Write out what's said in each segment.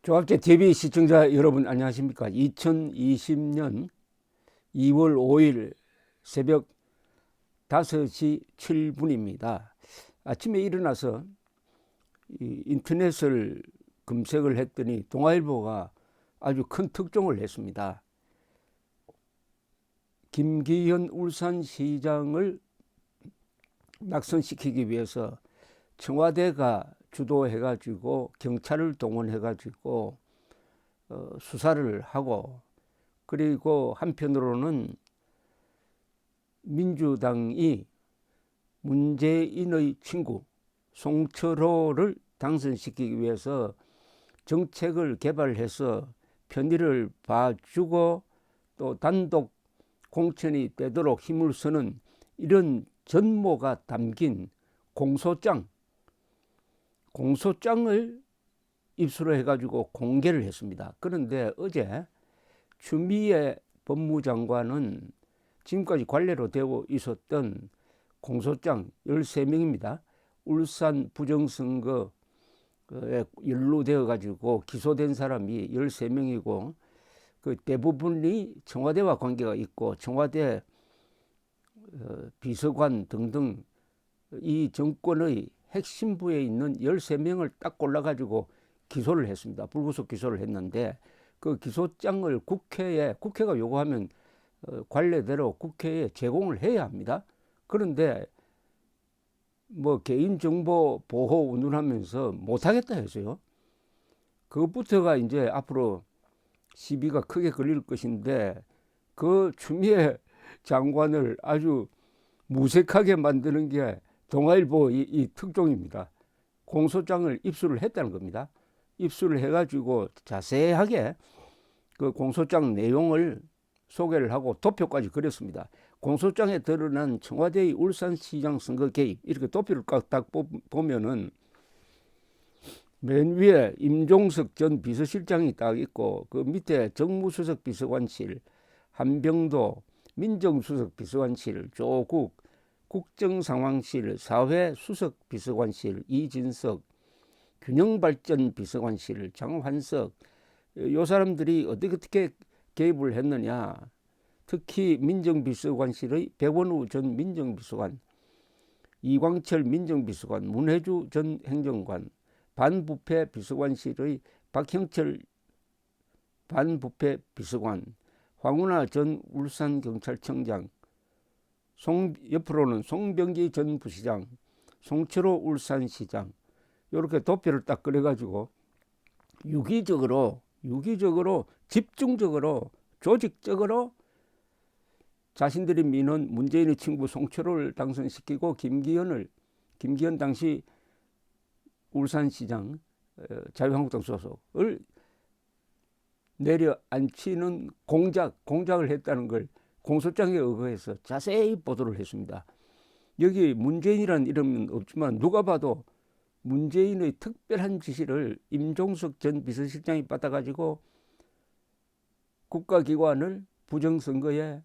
조합제 TV 시청자 여러분 안녕하십니까? 2020년 2월 5일 새벽 5시 7분입니다. 아침에 일어나서 인터넷을 검색을 했더니 동아일보가 아주 큰 특종을 했습니다. 김기현 울산시장을 낙선시키기 위해서 청와대가 주도해가지고 경찰을 동원해가지고 수사를 하고, 그리고 한편으로는 민주당이 문재인의 친구 송철호를 당선시키기 위해서 정책을 개발해서 편의를 봐주고 또 단독 공천이 되도록 힘을 쓰는 이런 전모가 담긴 공소장을 입수를 해가지고 공개를 했습니다. 그런데 어제 추미애 법무장관은 지금까지 관례로 되어 있었던 공소장 13명입니다. 울산 부정선거에 연루되어 가지고 기소된 사람이 13명이고 그 대부분이 청와대와 관계가 있고 청와대 비서관 등등 이 정권의 핵심부에 있는 13명을 딱 골라가지고 기소를 했습니다. 불구속 기소를 했는데 그 기소장을 국회가 요구하면 관례대로 국회에 제공을 해야 합니다. 그런데 뭐 개인정보 보호 운운하면서 못하겠다 해서요. 그것부터가 이제 앞으로 시비가 크게 걸릴 것인데 그 추미애 장관을 아주 무색하게 만드는 게 동아일보 이 특종입니다. 공소장을 입수를 했다는 겁니다. 입수를 해가지고 자세하게 그 공소장 내용을 소개를 하고 도표까지 그렸습니다. 공소장에 드러난 청와대의 울산시장 선거 개입, 이렇게 도표를 딱 보면은 맨 위에 임종석 전 비서실장이 딱 있고 그 밑에 정무수석 비서관실, 한병도 민정수석 비서관실, 조국 국정상황실, 사회수석 비서관실, 이진석 균형발전 비서관실, 장환석, 요 사람들이 어떻게 개입을 했느냐. 특히 민정비서관실의 백원우 전 민정비서관, 이광철 민정비서관, 문혜주 전 행정관, 반부패 비서관실의 박형철 반부패 비서관, 황운하 전 울산경찰청장, 옆으로는 송병기 전 부시장, 송철호 울산시장, 이렇게 도표를 딱 그려가지고 유기적으로 집중적으로 조직적으로 자신들이 미는 문재인의 친구 송철호를 당선시키고 김기현 당시 울산시장 자유한국당 소속을 내려앉히는 공작을 했다는 걸 공소장에 의거해서 자세히 보도를 했습니다. 여기 문재인이라는 이름은 없지만 누가 봐도 문재인의 특별한 지시를 임종석 전 비서실장이 받아가지고 국가기관을 부정선거에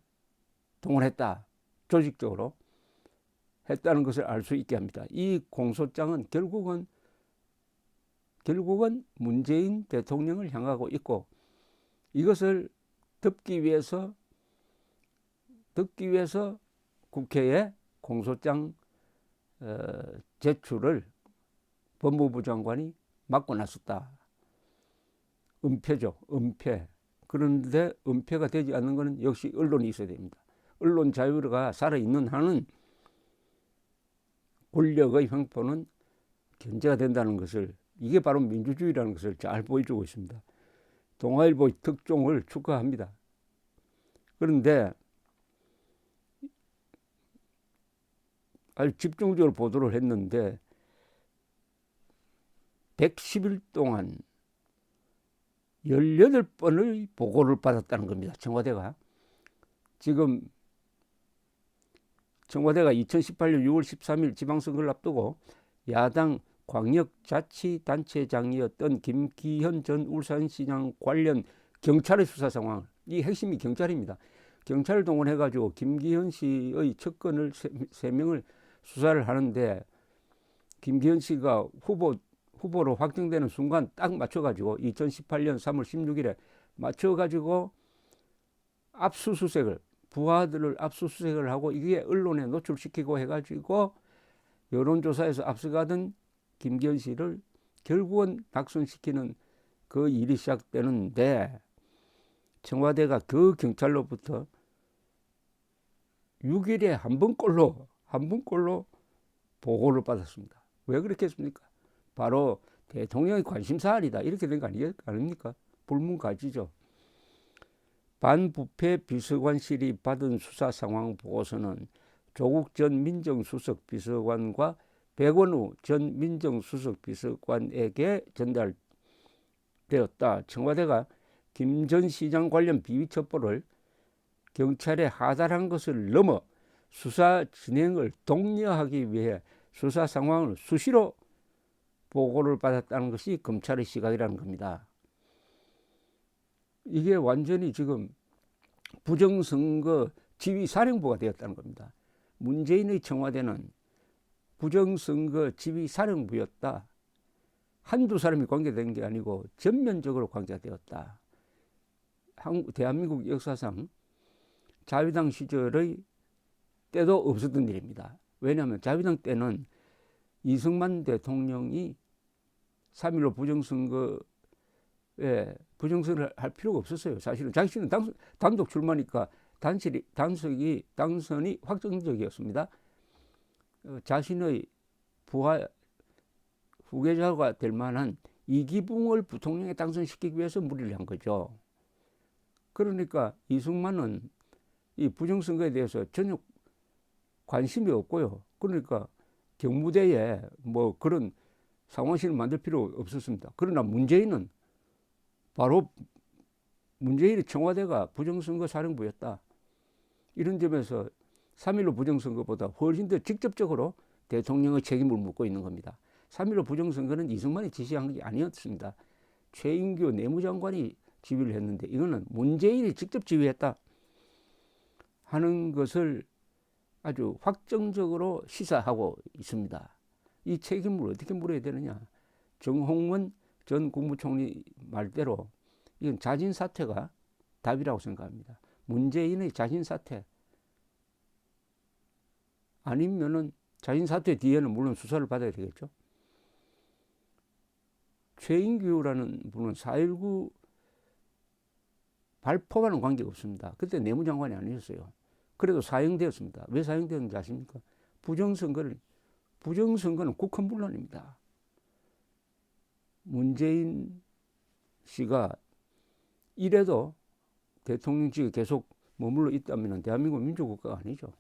동원했다, 조직적으로 했다는 것을 알 수 있게 합니다. 이 공소장은 결국은 문재인 대통령을 향하고 있고 이것을 덮기 위해서 국회에 공소장 제출을 법무부 장관이 막고 나섰다. 은폐죠, 은폐. 그런데 은폐가 되지 않는 것은 역시 언론이 있어야 됩니다. 언론 자유가 살아있는 한은 권력의 횡포는 견제가 된다는 것을, 이게 바로 민주주의라는 것을 잘 보여주고 있습니다. 동아일보 특종을 축하합니다. 그런데 아주 집중적으로 보도를 했는데 110일 동안 18번의 보고를 받았다는 겁니다. 청와대가. 지금 청와대가 2018년 6월 13일 지방선거를 앞두고 야당 광역자치단체장이었던 김기현 전 울산시장 관련 경찰의 수사 상황, 이 핵심이 경찰입니다. 경찰을 동원해가지고 김기현 씨의 측근을 3명을 수사를 하는데 김기현 씨가 후보 후보로 확정되는 순간 딱 맞춰가지고 2018년 3월 16일에 맞춰가지고 압수수색을 부하들을 압수수색을 하고 이게 언론에 노출시키고 해가지고 여론조사에서 앞서가던 김기현 씨를 결국은 낙선시키는 그 일이 시작되는데 청와대가 그 경찰로부터 6일에 한 번꼴로 보고를 받았습니다. 왜 그렇게 했습니까? 바로 대통령의 관심사안이다. 이렇게 된 거 아닙니까? 불문가지죠. 반부패 비서관실이 받은 수사 상황 보고서는 조국 전 민정수석 비서관과 백원우 전 민정수석 비서관에게 전달되었다. 청와대가 김 전 시장 관련 비위 첩보를 경찰에 하달한 것을 넘어 수사 진행을 독려하기 위해 수사 상황을 수시로 보고를 받았다는 것이 검찰의 시각이라는 겁니다. 이게 완전히 지금 부정선거 지휘사령부가 되었다는 겁니다. 문재인의 청와대는 부정선거 지휘사령부였다. 한두 사람이 관계된 게 아니고 전면적으로 관계가 되었다. 대한민국 역사상 자유당 시절의 때도 없었던 일입니다. 왜냐하면 자유당 때는 이승만 대통령이 3.15 부정선거를 할 필요가 없었어요. 사실은 자신은 단독 출마니까 당선이 확정적이었습니다. 자신의 후계자가 될 만한 이기붕을 부통령에 당선시키기 위해서 무리를 한 거죠. 그러니까 이승만은 이 부정선거에 대해서 전혀 관심이 없고요. 그러니까 경무대에 뭐 그런 상황실을 만들 필요 없었습니다. 그러나 문재인이 청와대가 부정선거 사령부였다. 이런 점에서 3.15 부정선거보다 훨씬 더 직접적으로 대통령의 책임을 묻고 있는 겁니다. 3.15 부정선거는 이승만이 지시한 게 아니었습니다. 최인규 내무장관이 지휘를 했는데 이거는 문재인이 직접 지휘했다 하는 것을 아주 확정적으로 시사하고 있습니다. 이 책임을 어떻게 물어야 되느냐. 정홍원 전 국무총리 말대로 이건 자진사퇴가 답이라고 생각합니다. 문재인의 자진사퇴 아니면은 자진사퇴 뒤에는 물론 수사를 받아야 되겠죠. 최인규라는 분은 4.19 발포와는 관계가 없습니다. 그때 내무장관이 아니었어요. 그래도 사형되었습니다. 왜 사형되었는지 아십니까? 부정선거는 국헌문란입니다. 문재인 씨가 이래도 대통령직에 계속 머물러 있다면 대한민국 민주국가가 아니죠.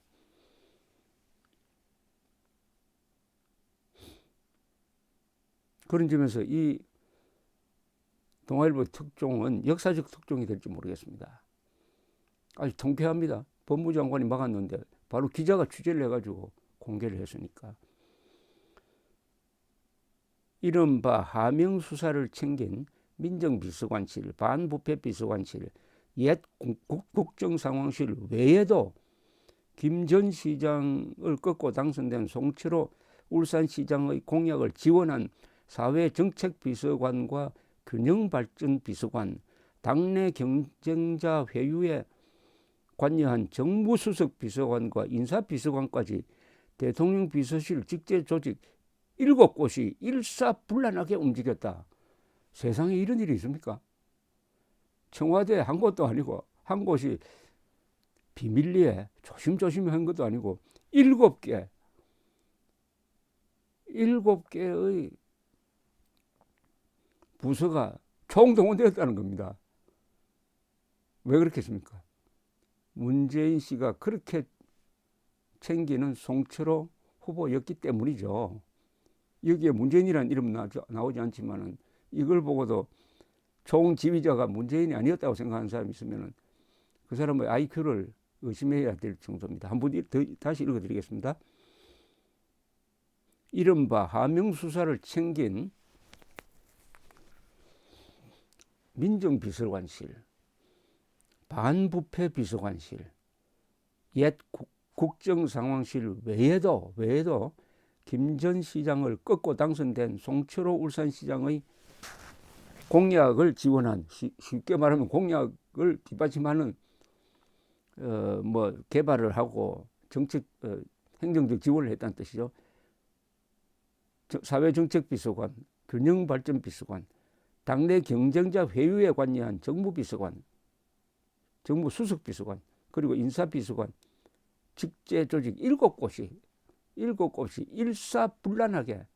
그런 점에서 이 동아일보 특종은 역사적 특종이 될지 모르겠습니다. 아주 통쾌합니다. 법무장관이 막았는데 바로 기자가 취재를 해가지고 공개를 했으니까. 이른바 하명 수사를 챙긴 민정비서관실, 반부패 비서관실, 옛 국정상황실 외에도 김 전 시장을 꺾고 당선된 송철호 울산시장의 공약을 지원한 사회정책비서관과 균형발전비서관, 당내 경쟁자 회유에 관여한 정무수석 비서관과 인사비서관까지 대통령 비서실 직제 조직 7곳이 일사불란하게 움직였다. 세상에 이런 일이 있습니까? 청와대 한 곳도 아니고 한 곳이 비밀리에 조심조심 한 것도 아니고 7개의 부서가 총동원되었다는 겁니다. 왜 그렇겠습니까? 문재인 씨가 그렇게 챙기는 송철호 후보였기 때문이죠. 여기에 문재인이라는 이름 나오지 않지만은 이걸 보고도 총지휘자가 문재인이 아니었다고 생각하는 사람이 있으면은 그 사람의 IQ를 의심해야 될 정도입니다. 한번 다시 읽어드리겠습니다. 이른바 하명 수사를 챙긴 민정비서관실, 반부패 비서관실, 옛 국정상황실 외에도 김 전 시장을 꺾고 당선된 송철호 울산시장의 공약을 지원한, 쉽게 말하면 공약을 뒷받침하는 뭐 개발을 하고 정책 행정적 지원을 했다는 뜻이죠. 사회정책비서관, 균형발전비서관, 당내 경쟁자 회유에 관여한 정무비서관, 정무수석비서관, 그리고 인사비서관, 직제조직 7곳이 일사불란하게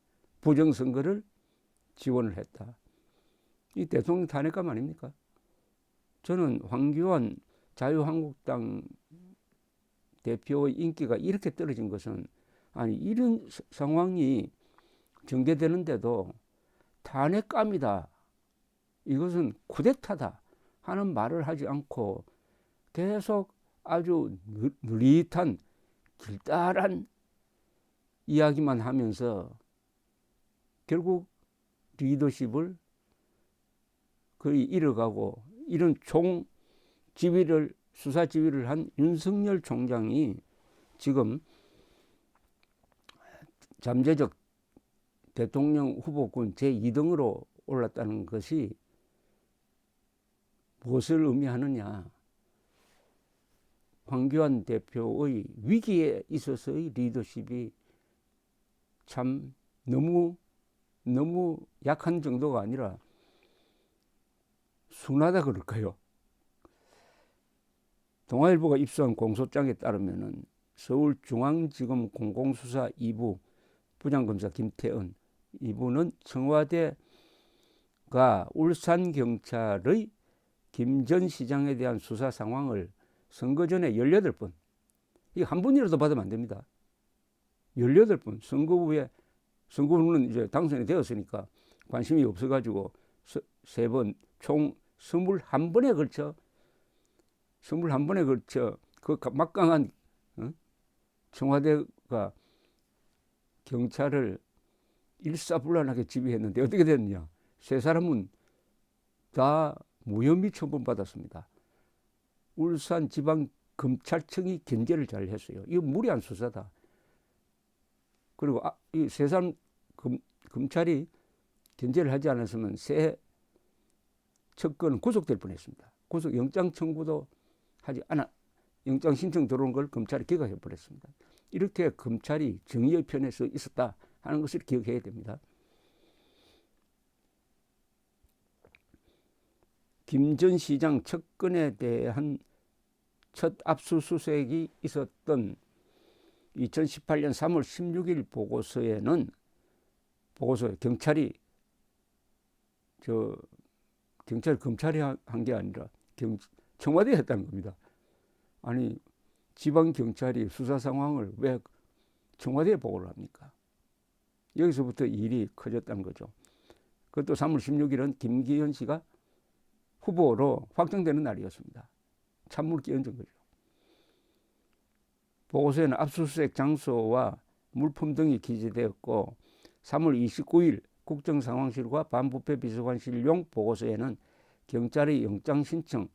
부정선거를 지원을 했다. 이 대통령 탄핵감 아닙니까? 저는 황교안 자유한국당 대표의 인기가 이렇게 떨어진 것은, 아니 이런 상황이 전개되는데도 탄핵감이다, 이것은 쿠데타다 하는 말을 하지 않고 계속 아주 느릿한 길다란 이야기만 하면서 결국 리더십을 거의 잃어가고, 이런 수사 지휘를 한 윤석열 총장이 지금 잠재적 대통령 후보군 제2등으로 올랐다는 것이 무엇을 의미하느냐. 황교안 대표의 위기에 있어서의 리더십이 참 너무 약한 정도가 아니라 순하다 그럴까요? 동아일보가 입수한 공소장에 따르면은 서울중앙지검 공공수사 2부 부장검사 김태은, 이분은 청와대가 울산경찰의 김 전 시장에 대한 수사 상황을 선거 전에 18번, 이게 한 번이라도 받으면 안 됩니다. 18번, 선거 후는 이제 당선이 되었으니까 관심이 없어가지고 3번, 총 21번에 걸쳐 그 막강한 청와대가 경찰을 일사불란하게 지휘했는데 어떻게 됐느냐. 3사람은 다 무혐의 처분받았습니다. 울산지방검찰청이 견제를 잘 했어요. 이거 무리한 수사다. 그리고 이 3사람 검찰이 견제를 하지 않았으면 새 척건은 구속될 뻔했습니다. 구속 영장 청구도 하지 않아, 영장 신청 들어온 걸 검찰이 기각해 버렸습니다. 이렇게 검찰이 정의의 편에 서 있었다 하는 것을 기억해야 됩니다. 김 전 시장 척건에 대한 첫 압수수색이 있었던 2018년 3월 16일 보고서에는, 경찰이 검찰이 한 게 아니라 청와대에 했다는 겁니다. 아니 지방경찰이 수사 상황을 왜 청와대에 보고를 합니까? 여기서부터 일이 커졌다는 거죠. 그것도 3월 16일은 김기현 씨가 후보로 확정되는 날이었습니다. 찬물 끼얹은 거죠. 보고서에는 압수수색 장소와 물품 등이 기재되었고, 3월 29일 국정상황실과 반부패 비서관실용 보고서에는 경찰의 영장 신청,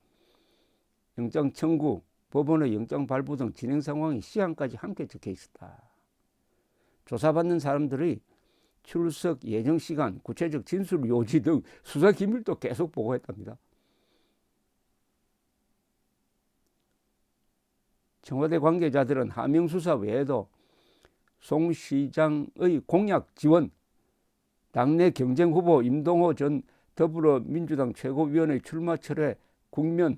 영장 청구, 법원의 영장 발부 등 진행 상황이 시한까지 함께 적혀 있었다. 조사받는 사람들의 출석 예정 시간, 구체적 진술 요지 등 수사 기밀도 계속 보고했답니다. 청와대 관계자들은 하명 수사 외에도 송 시장의 공약 지원, 당내 경쟁 후보 임동호 전 더불어민주당 최고위원의 출마 철회 국면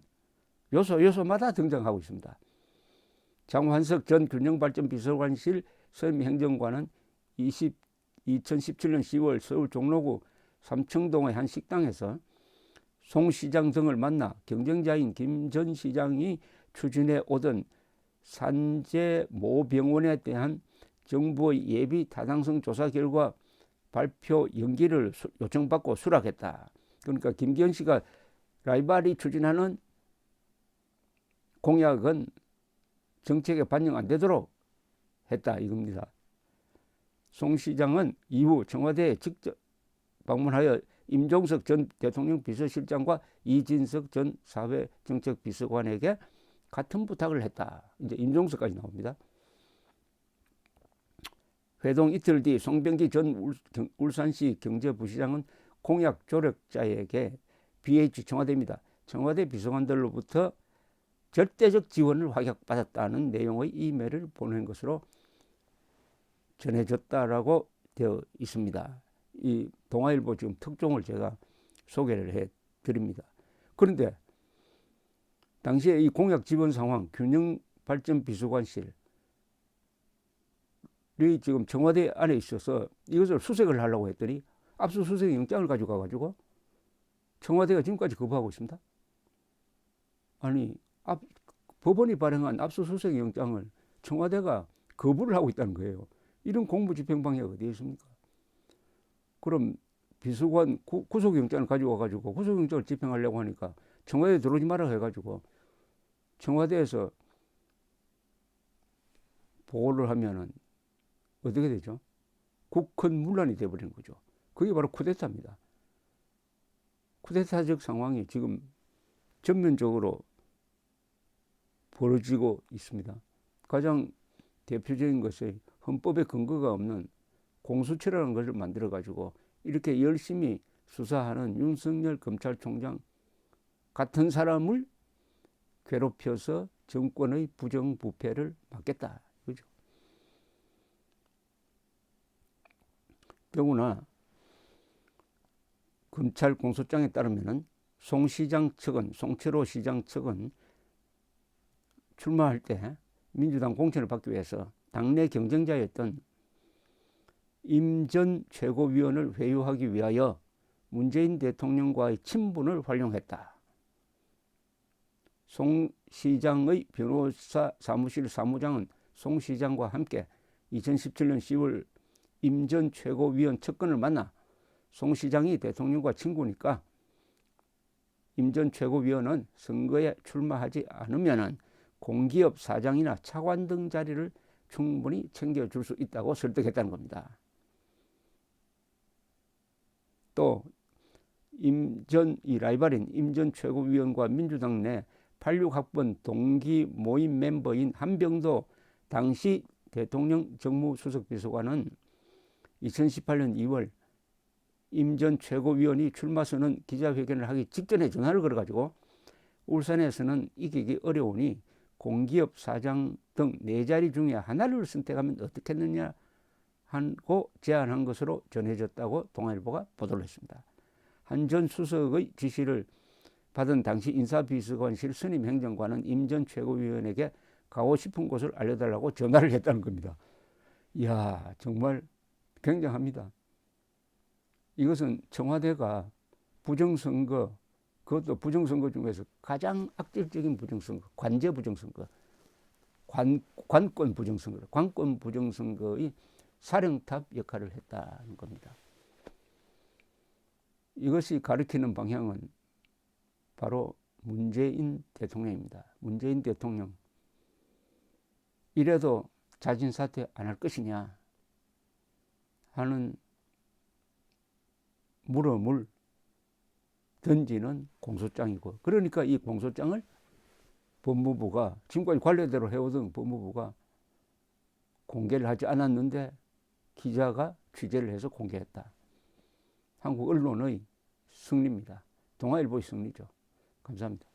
요소마다 등장하고 있습니다. 장환석 전 균형발전비서관실 선임행정관은 2017년 10월 서울 종로구 삼청동의 한 식당에서 송 시장 등을 만나 경쟁자인 김 전 시장이 추진해 오던 산재 모병원에 대한 정부의 예비 타당성 조사 결과 발표 연기를 요청받고 수락했다. 그러니까 김기현 씨가 라이벌이 추진하는 공약은 정책에 반영 안 되도록 했다 이겁니다. 송 시장은 이후 청와대에 직접 방문하여 임종석 전 대통령 비서실장과 이진석 전 사회정책비서관에게 같은 부탁을 했다. 이제 임종석까지 나옵니다. 회동 이틀 뒤 송병기 전 울산시 경제부시장은 공약 조력자에게 BH 청와대입니다. 청와대 비서관들로부터 절대적 지원을 확약받았다는 내용의 이메일을 보낸 것으로 전해졌다라고 되어 있습니다. 이 동아일보 지금 특종을 제가 소개를 해드립니다. 그런데 당시에 이 공약 지원 상황 균형발전비서관실이 지금 청와대 안에 있어서 이것을 수색을 하려고 했더니 압수수색 영장을 가지고 가가지고 청와대가 지금까지 거부하고 있습니다. 아니 법원이 발행한 압수수색 영장을 청와대가 거부를 하고 있다는 거예요. 이런 공무집행방해가 어디에 있습니까? 그럼 비서관 구속영장을 가지고 와가지고 구속영장을 집행하려고 하니까 청와대에 들어오지 마라 해가지고 청와대에서 보고를 하면은 어떻게 되죠? 국헌문란이 돼버리는 거죠. 그게 바로 쿠데타입니다. 쿠데타적 상황이 지금 전면적으로 벌어지고 있습니다. 가장 대표적인 것이 헌법에 근거가 없는 공수처라는 것을 만들어가지고 이렇게 열심히 수사하는 윤석열 검찰총장 같은 사람을 괴롭혀서 정권의 부정부패를 막겠다. 그죠? 더구나 검찰 공소장에 따르면은 송 시장 측은, 송철호 시장 측은 출마할 때 민주당 공천을 받기 위해서 당내 경쟁자였던 임 전 최고위원을 회유하기 위하여 문재인 대통령과의 친분을 활용했다. 송 시장의 변호사 사무실 사무장은 송 시장과 함께 2017년 10월 임 전 최고위원 측근을 만나 송 시장이 대통령과 친구니까 임 전 최고위원은 선거에 출마하지 않으면 공기업 사장이나 차관 등 자리를 충분히 챙겨줄 수 있다고 설득했다는 겁니다. 또 이 라이벌인 임 전 최고위원과 민주당 내 86학번 동기 모임 멤버인 한병도 당시 대통령 정무수석비서관은 2018년 2월 임 전 최고위원이 출마 선언 기자회견을 하기 직전에 전화를 걸어가지고 울산에서는 이기기 어려우니 공기업 사장 등 4자리 중에 하나를 선택하면 어떻겠느냐 하고 제안한 것으로 전해졌다고 동아일보가 보도를 했습니다. 한 전 수석의 지시를 받은 당시 인사비서관실 선임 행정관은 임 전 최고위원에게 가고 싶은 곳을 알려달라고 전화를 했다는 겁니다. 이야, 정말 굉장합니다. 이것은 청와대가 부정선거, 그것도 부정선거 중에서 가장 악질적인 부정선거, 관제 부정선거, 관권 부정선거, 관권 부정선거의 사령탑 역할을 했다는 겁니다. 이것이 가리키는 방향은 바로 문재인 대통령입니다. 문재인 대통령. 이래도 자진 사퇴 안 할 것이냐 하는 물음을 던지는 공소장이고, 그러니까 이 공소장을 법무부가 지금까지 관례대로 해오던 법무부가 공개를 하지 않았는데 기자가 취재를 해서 공개했다. 한국 언론의 승리입니다. 동아일보의 승리죠. 감사합니다.